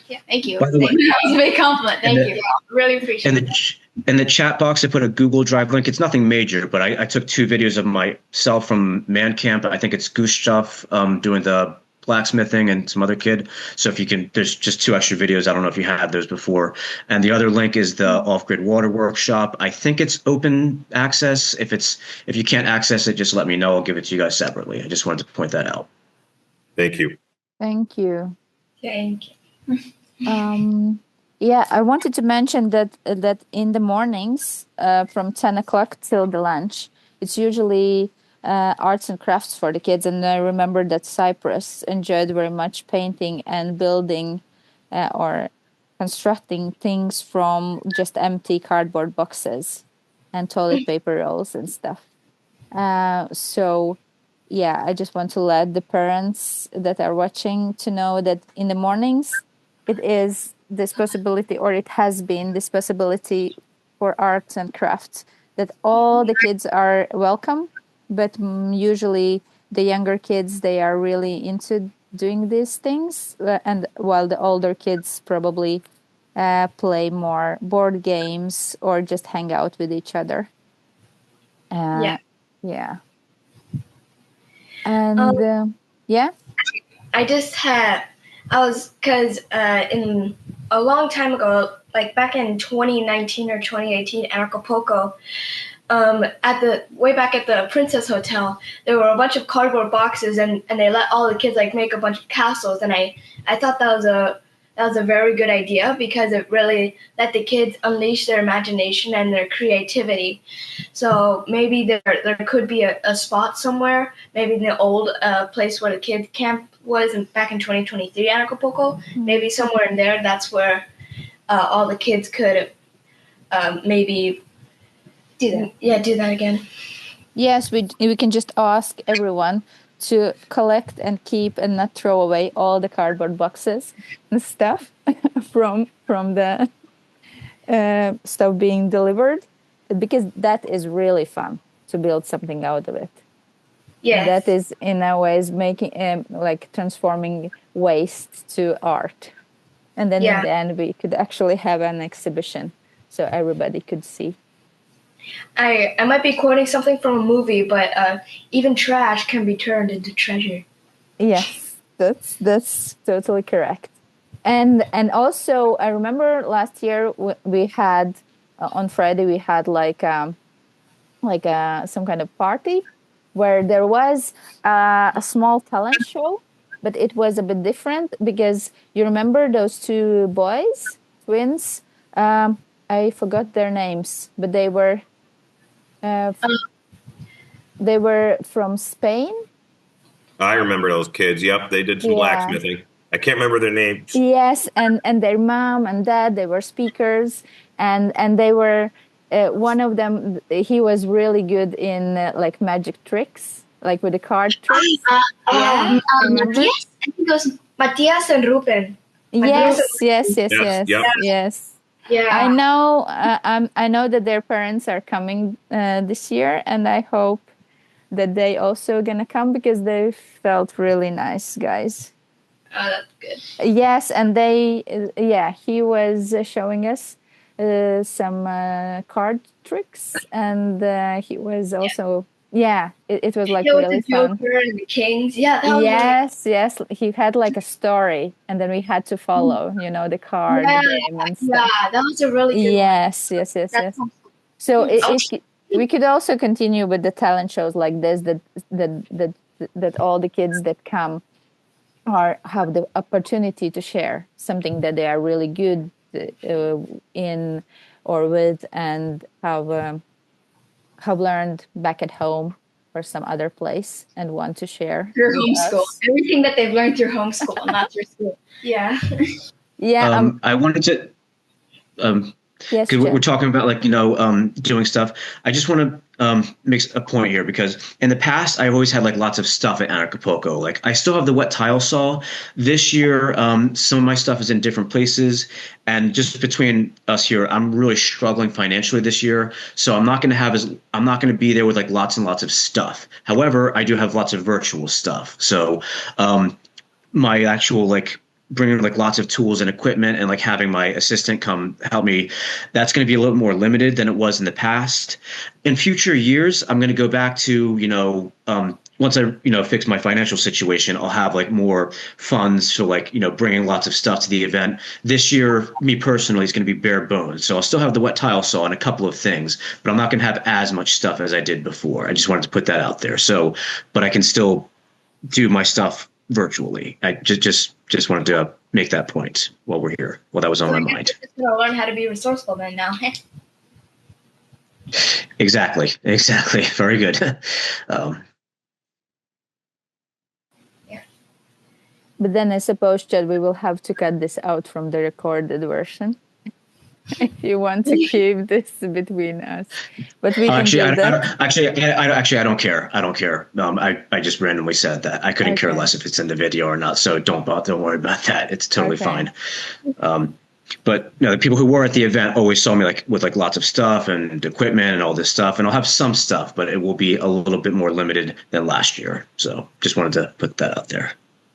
Yeah, thank you. By the way, That was a big compliment. Thank you. Really appreciate it. In the chat box, I put a Google Drive link. It's nothing major, but I took 2 videos of myself from Man Camp. I think it's Goose Stuff doing the blacksmithing and some other kid. So if you can, there's just 2 extra videos. I don't know if you had those before. And the other link is the off-grid water workshop. I think it's open access. If you can't access it, just let me know. I'll give it to you guys separately. I just wanted to point that out. Thank you. Thank you. Thank you. Yeah, I wanted to mention that in the mornings, from 10 o'clock till the lunch, it's usually arts and crafts for the kids. And I remember that Cyprus enjoyed very much painting and building or constructing things from just empty cardboard boxes and toilet paper rolls and stuff. So, yeah, I just want to let the parents that are watching to know that in the mornings, it is this possibility, or it has been this possibility for arts and crafts, that all the kids are welcome, but usually the younger kids, they are really into doing these things, and while the older kids probably play more board games or just hang out with each other. Yeah. And yeah. Because in a long time ago, like back in 2019 or 2018, Anarchapulco, way back at the Princess Hotel, there were a bunch of cardboard boxes, and they let all the kids like make a bunch of castles, and I thought that was a very good idea, because it really let the kids unleash their imagination and their creativity. So maybe there could be a spot somewhere, maybe in the old place where the kids camp was back in 2023 Anarchapulco, maybe somewhere in there, that's where all the kids could maybe do that again. Yes, we can just ask everyone to collect and keep and not throw away all the cardboard boxes and stuff from the stuff being delivered, because that is really fun to build something out of it. Yes. That is in a ways making like transforming waste to art, and then in the end we could actually have an exhibition so everybody could see. I might be quoting something from a movie, but even trash can be turned into treasure. Yes, that's totally correct. And also I remember last year we had on Friday we had like some kind of party where there was a small talent show, but it was a bit different, because you remember those 2 boys, twins? I forgot their names, but they were from Spain. I remember those kids. Yep, they did some blacksmithing. I can't remember their names. Yes, and their mom and dad, they were speakers, and they were one of them. He was really good in like magic tricks, like with the card tricks. Yes, I think it was Matias and Ruben. Yes. Yep. Yeah, I know that their parents are coming this year, and I hope that they also gonna come, because they felt really nice guys. Oh, that's good. Yes, and he was showing us some card tricks, and he was also it was like really the fun. Joker and the Kings. Yeah, that was yes. He had like a story, and then we had to follow, the card game and stuff. Yeah, that was a really good Yes. So we could also continue with the talent shows like this, that all the kids that come have the opportunity to share something that they are really good in or with, and have learned back at home or some other place and want to share. Through homeschool. Everything that they've learned through homeschool, not through school. Yeah. Yeah. I wanted to yes, because we're talking about doing stuff. I just want to make a point here, because in the past I've always had lots of stuff at Anarchapulco. I still have the wet tile saw. This year, some of my stuff is in different places, and just between us here, I'm really struggling financially this year. So I'm not going to be there with lots and lots of stuff. However, I do have lots of virtual stuff. So my actual bringing like lots of tools and equipment and like having my assistant come help me, that's going to be a little more limited than it was in the past. In future years, I'm going to go back to, once I, fix my financial situation, I'll have like more funds for like, bringing lots of stuff to the event. This year, me personally, is going to be bare bones. So I'll still have the wet tile saw and a couple of things, but I'm not going to have as much stuff as I did before. I just wanted to put that out there. So, but I can still do my stuff virtually. I just wanted to make that point while we're here. Well, that was on my mind. Just gonna learn how to be resourceful then now. Exactly. Very good. But then I suppose, Chad, we will have to cut this out from the recorded version. If you want to keep this between us, but we can actually, do that. I don't care. I don't care. I just randomly said that. I couldn't care less if it's in the video or not. So don't worry about that. It's totally fine. But the people who were at the event always saw me like with like lots of stuff and equipment and all this stuff, and I'll have some stuff, but it will be a little bit more limited than last year. So just wanted to put that out there.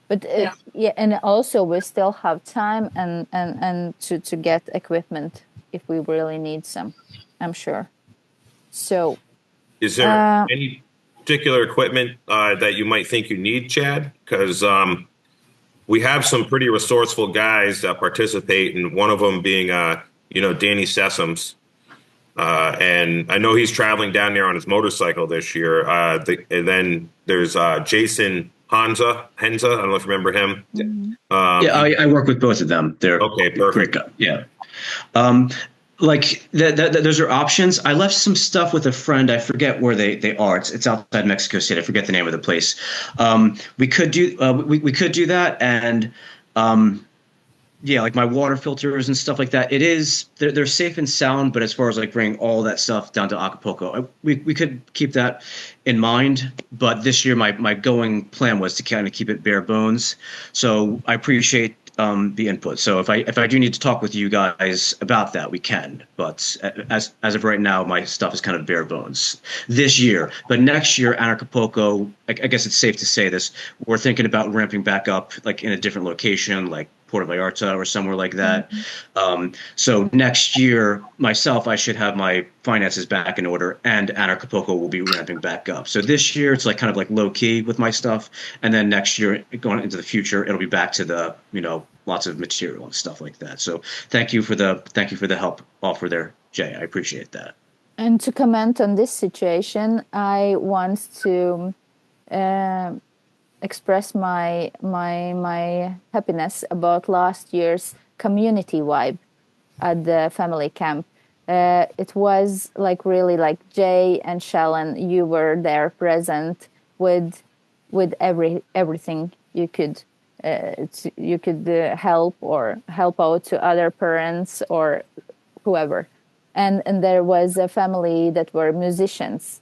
But and also we still have time and to get equipment if we really need some, I'm sure. So is there any particular equipment that you might think you need, Chad? Because we have some pretty resourceful guys that participate, and one of them being Danny Sessoms. And I know he's traveling down there on his motorcycle this year. And then there's Jason Henza. I don't know if you remember him. Mm-hmm. I work with both of them. They're okay, perfect. Yeah. Those are options. I left some stuff with a friend. I forget where they are. It's outside Mexico City. I forget the name of the place. We could do that, and like my water filters and stuff like that. They're safe and sound, but as far as like bringing all that stuff down to Acapulco, we could keep that in mind. But this year, my going plan was to kind of keep it bare bones. So I appreciate the input. So if I do need to talk with you guys about that, we can. But as of right now, my stuff is kind of bare bones this year. But next year, Anarchapulco, I guess it's safe to say this, we're thinking about ramping back up like in a different location, like Puerto Vallarta or somewhere like that. Mm-hmm. So next year, myself, I should have my finances back in order, and Anarchapulco will be ramping back up. So this year, it's like kind of like low key with my stuff, and then next year, going into the future, it'll be back to the lots of material and stuff like that. So thank you for the help offer there, Jay. I appreciate that. And to comment on this situation, I want to express my happiness about last year's community vibe at the family camp. It was like really like Jay and Shalon, you were there present with everything you could help out to other parents or whoever, and there was a family that were musicians.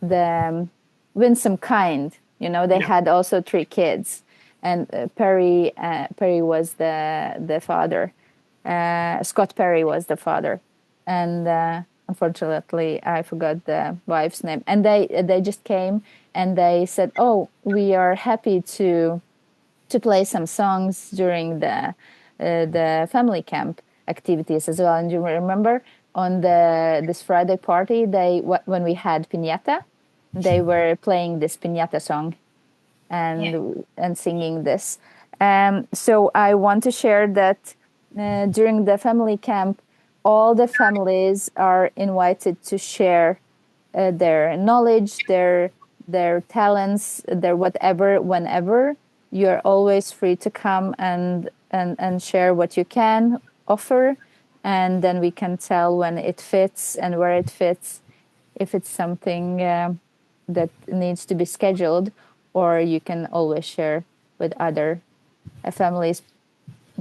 The Winsome Kind, they had also 3 kids, and Perry was the father. Scott Perry was the father, and unfortunately I forgot the wife's name. And they just came and they said, "Oh, we are happy to play some songs during the family camp activities as well." And you remember on this Friday party, when we had piñata, they were playing this piñata song and singing this. So I want to share that during the family camp, all the families are invited to share their knowledge, their talents, their whatever, whenever. You're always free to come and share what you can offer, and then we can tell when it fits and where it fits, if it's something that needs to be scheduled, or you can always share with other families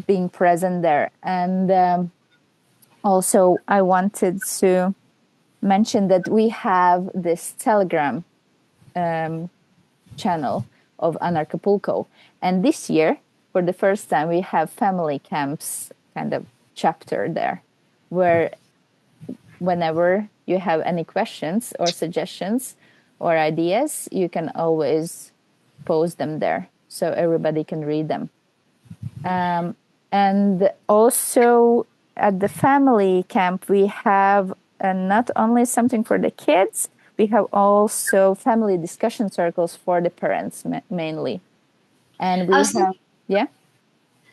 being present there. And also I wanted to mention that we have this Telegram channel of Anarchapulco, and this year for the first time we have family camps kind of chapter there, where whenever you have any questions or suggestions or ideas, you can always post them there. so everybody can read them. And also at the family camp, we have not only something for the kids, we have also family discussion circles for the parents mainly. And we have, yeah?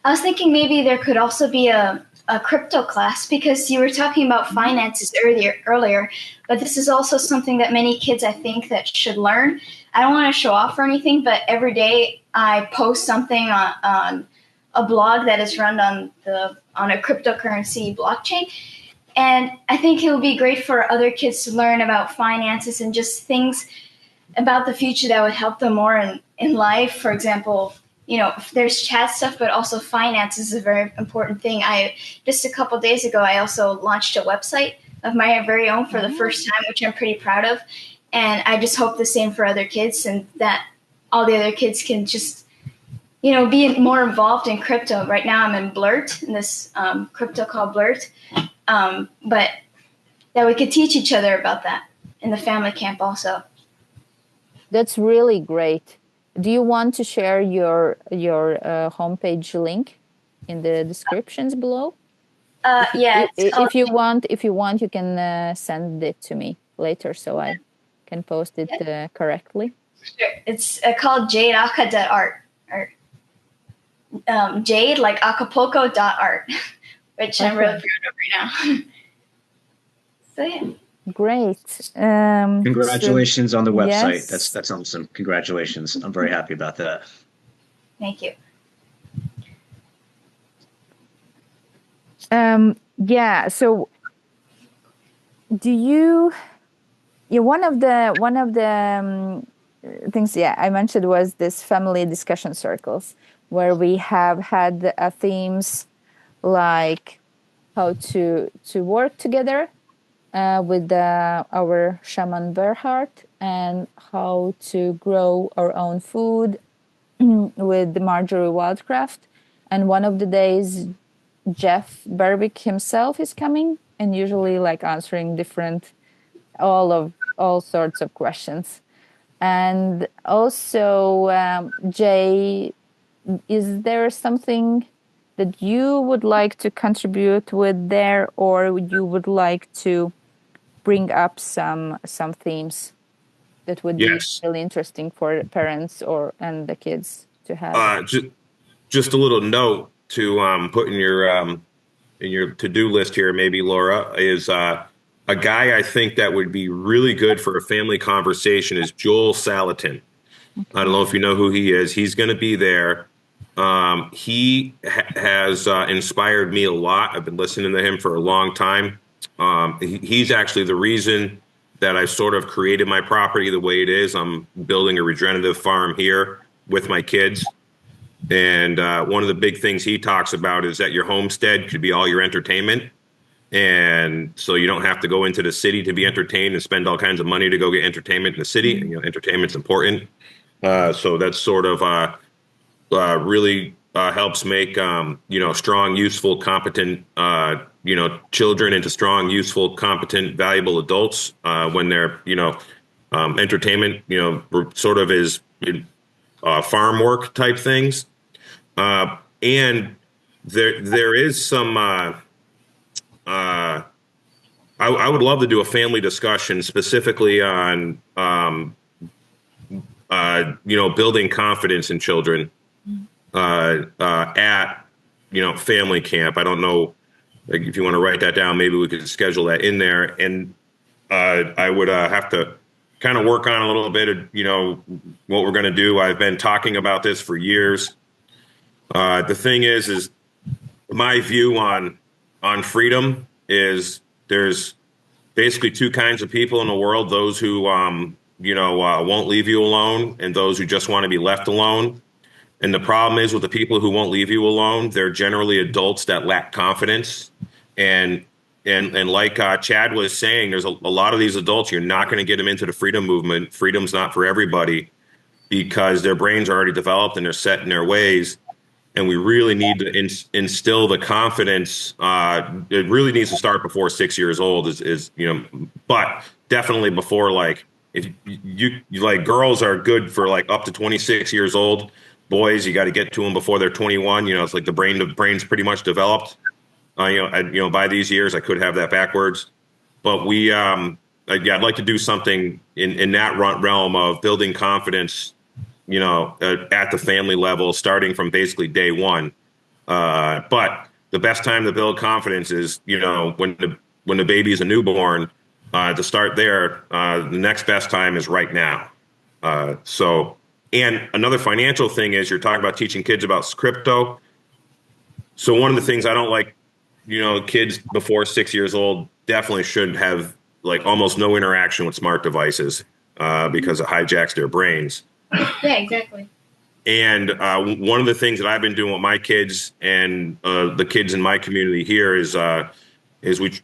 I was thinking maybe there could also be a crypto class, because you were talking about finances earlier, but this is also something that many kids, I think, that should learn. I don't want to show off or anything, but every day I post something on a blog that is run on a cryptocurrency blockchain. And I think it would be great for other kids to learn about finances and just things about the future that would help them more in life. For example, there's chat stuff, but also finance is a very important thing. Just a couple of days ago, I also launched a website of my very own for the first time, which I'm pretty proud of. And I just hope the same for other kids, and that all the other kids can just, be more involved in crypto. Right now I'm in Blurt, in this crypto called Blurt. But that we could teach each other about that in the family camp also. That's really great. Do you want to share your homepage link in the descriptions below? Yeah. If you want, you can send it to me later so I can post it correctly. Sure. It's called jadeaka.art, or Jade, like Acapulco.art, which I'm really proud of right now. So yeah. Great. Congratulations on the website. Yes. That's awesome. Congratulations. I'm very happy about that. Thank you. Yeah. So, do you? Yeah. One of the things, I mentioned was this family discussion circles, where we have had themes like how to work together with our shaman Berhard, and how to grow our own food with Marjorie Wildcraft. And one of the days, Jeff Berwick himself is coming, and usually answering all sorts of questions. And also, Jay, is there something that you would like to contribute with there, or you would like to bring up some themes that would be really interesting for parents and the kids to have? Just a little note to put in your to-do list here, maybe, Laura, is a guy I think that would be really good for a family conversation is Joel Salatin. Okay. I don't know if you know who he is. He's going to be there. He has inspired me a lot. I've been listening to him for a long time. He's actually the reason that I sort of created my property the way it is. I'm building a regenerative farm here with my kids. And one of the big things he talks about is that your homestead could be all your entertainment. And so you don't have to go into the city to be entertained and spend all kinds of money to go get entertainment in the city. Entertainment's important. So that's sort of really helps make, strong, useful, competent, children into strong, useful, competent, valuable adults when they're, entertainment, sort of is farm work type things. And there is some, I would love to do a family discussion specifically on, building confidence in children at, family camp. I don't know, if you want to write that down, maybe we could schedule that in there. And I would have to kind of work on a little bit of, what we're going to do. I've been talking about this for years. The thing is my view on freedom is there's basically two kinds of people in the world: those who, won't leave you alone, and those who just want to be left alone. And the problem is with the people who won't leave you alone, they're generally adults that lack confidence. And like Chad was saying, there's a lot of these adults, you're not going to get them into the freedom movement. Freedom's not for everybody because their brains are already developed and they're set in their ways. And we really need to instill the confidence. It really needs to start before 6 years old but definitely before, if you girls are good for up to 26 years old. boys, you got to get to them before they're 21. It's like the brain's pretty much developed. By these years, I could have that backwards, but I'd like to do something in that realm of building confidence, at the family level, starting from basically day one. But the best time to build confidence is, when the baby is a newborn, to start there. The next best time is right now. And another financial thing is you're talking about teaching kids about crypto. So one of the things I don't like, kids before 6 years old definitely should have like almost no interaction with smart devices because it hijacks their brains. Yeah, exactly. And one of the things that I've been doing with my kids and the kids in my community here is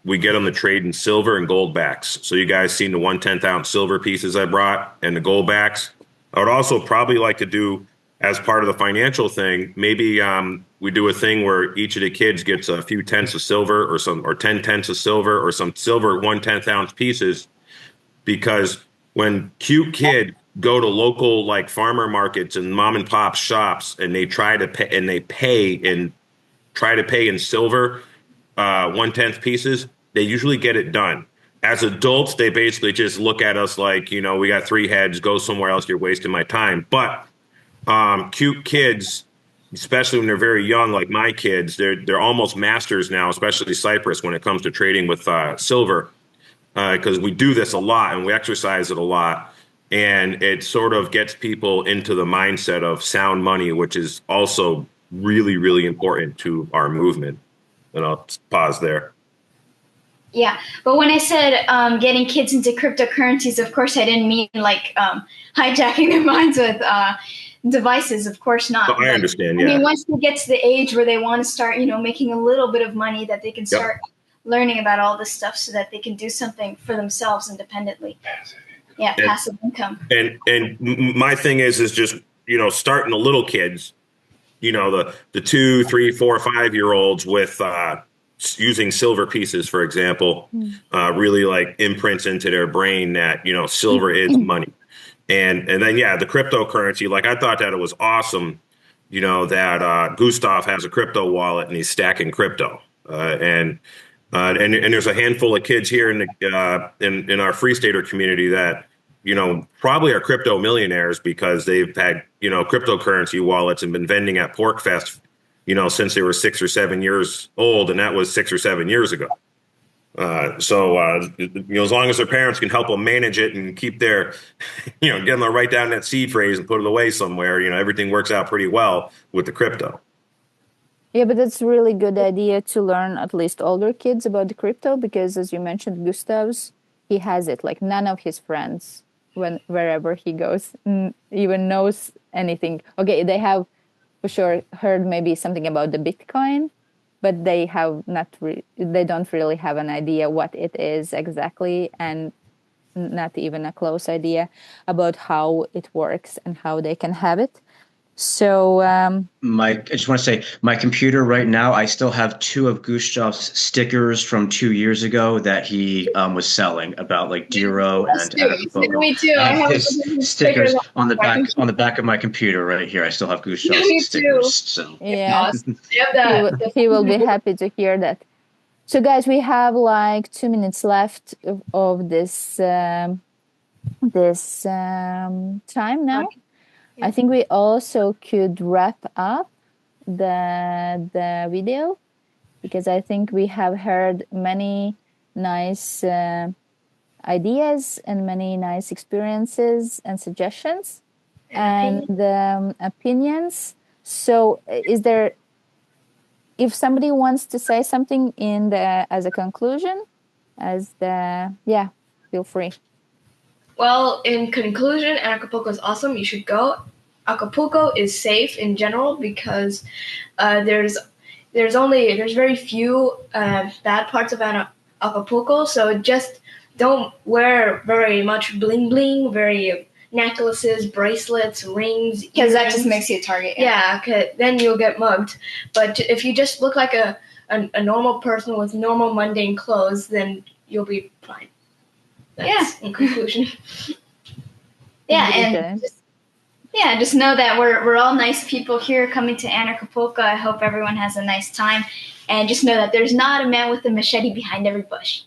we get them to trade in silver and gold backs. So you guys seen the 1/10 ounce silver pieces I brought and the gold backs. I would also probably like to do, as part of the financial thing, maybe we do a thing where each of the kids gets a few tenths of silver or 10 tenths of silver or some silver 1/10 ounce pieces, because when cute kids go to local like farmer markets and mom and pop shops and they try to pay in silver 1/10 pieces, they usually get it done. As adults, they basically just look at us like, we got three heads, go somewhere else, you're wasting my time. But cute kids, especially when they're very young, like my kids, they're almost masters now, especially Cyprus, when it comes to trading with silver, because we do this a lot and we exercise it a lot. And it sort of gets people into the mindset of sound money, which is also really, really important to our movement. And I'll pause there. Yeah, but when I said getting kids into cryptocurrencies, of course, I didn't mean like hijacking their minds with devices. Of course not. I understand, yeah. I mean, once they get to the age where they want to start, making a little bit of money, that they can start learning about all this stuff so that they can do something for themselves independently. Yeah, passive income. And my thing is just, starting the little kids, the 2, 3, 4, 5-year-olds with using silver pieces, for example, really like imprints into their brain that, silver is money. And then, the cryptocurrency, like I thought that it was awesome, that Gustav has a crypto wallet and he's stacking crypto. And there's a handful of kids here in our Free Stater community that, probably are crypto millionaires because they've had, cryptocurrency wallets and been vending at PorkFest, since they were 6 or 7 years old. And that was 6 or 7 years ago. So as long as their parents can help them manage it and keep their, get them to write down that seed phrase and put it away somewhere, everything works out pretty well with the crypto. Yeah, but it's a really good idea to learn at least older kids about the crypto, because as you mentioned, Gustav's, he has it. Like none of his friends, wherever he goes, even knows anything. Okay, they have for sure heard maybe something about the Bitcoin, but they have they don't really have an idea what it is exactly, and not even a close idea about how it works and how they can have it. So I just want to say, my computer right now, I still have 2 of Gustav's stickers from 2 years ago that he was selling about like Dero and Anarchapulco. Me too. I have his stickers on the back of my computer right here. I still have Gustav's stickers. So yeah, Yep, he will be happy to hear that. So guys, we have like 2 minutes left of this time now. I think we also could wrap up the video, because I think we have heard many nice ideas and many nice experiences and suggestions and opinions. So if somebody wants to say something as a conclusion, feel free. Well, in conclusion, Anarchapulco is awesome. You should go. Acapulco is safe in general because there's very few bad parts of Acapulco. So just don't wear very much bling bling, very necklaces, bracelets, rings, because that just makes you a target. Yeah, 'cause then you'll get mugged. But if you just look like a normal person with normal mundane clothes, then you'll be fine. That's in conclusion. Yeah, and Yeah, just know that we're all nice people here coming to Anarchapulco. I hope everyone has a nice time. And just know that there's not a man with a machete behind every bush.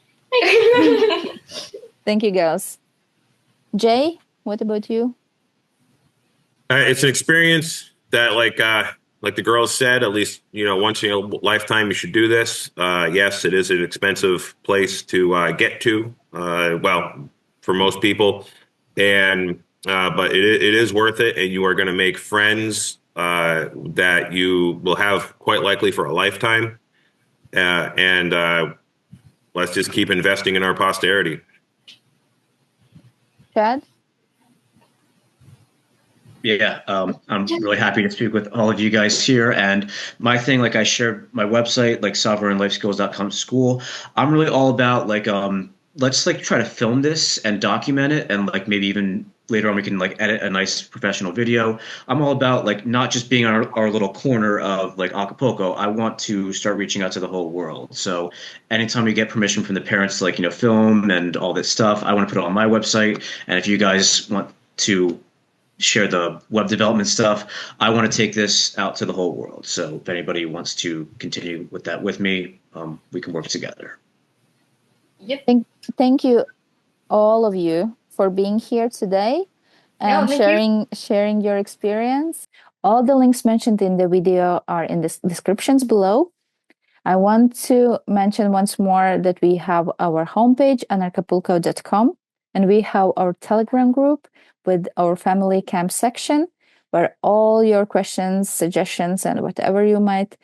Thank you, girls. Jay, what about you? It's an experience that, like the girls said, at least, once in a lifetime, you should do this. Yes, it is an expensive place to get to. Well, for most people, and but it is worth it, and you are going to make friends that you will have quite likely for a lifetime. And let's just keep investing in our posterity. Chad? Yeah, I'm really happy to speak with all of you guys here. And my thing, like I shared my website, like sovereignlifeskills.com school. I'm really all about like, let's like try to film this and document it. And like maybe even later on we can like edit a nice professional video. I'm all about like not just being our little corner of like Acapulco. I want to start reaching out to the whole world. So anytime we get permission from the parents to like, film and all this stuff, I want to put it on my website. And if you guys want to share the web development stuff, I want to take this out to the whole world. So if anybody wants to continue with that with me, we can work together. Yep. Thank you, all of you, for being here today and sharing your experience. All the links mentioned in the video are in the descriptions below. I want to mention once more that we have our homepage, anarchapulco.com, and we have our Telegram group with our family camp section, where all your questions, suggestions, and whatever you might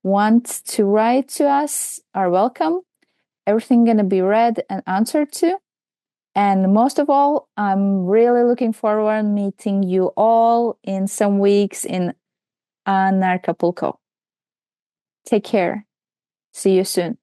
want to write to us are welcome. Everything going to be read and answered to. And most of all, I'm really looking forward to meeting you all in some weeks in Anarchapulco. Take care. See you soon.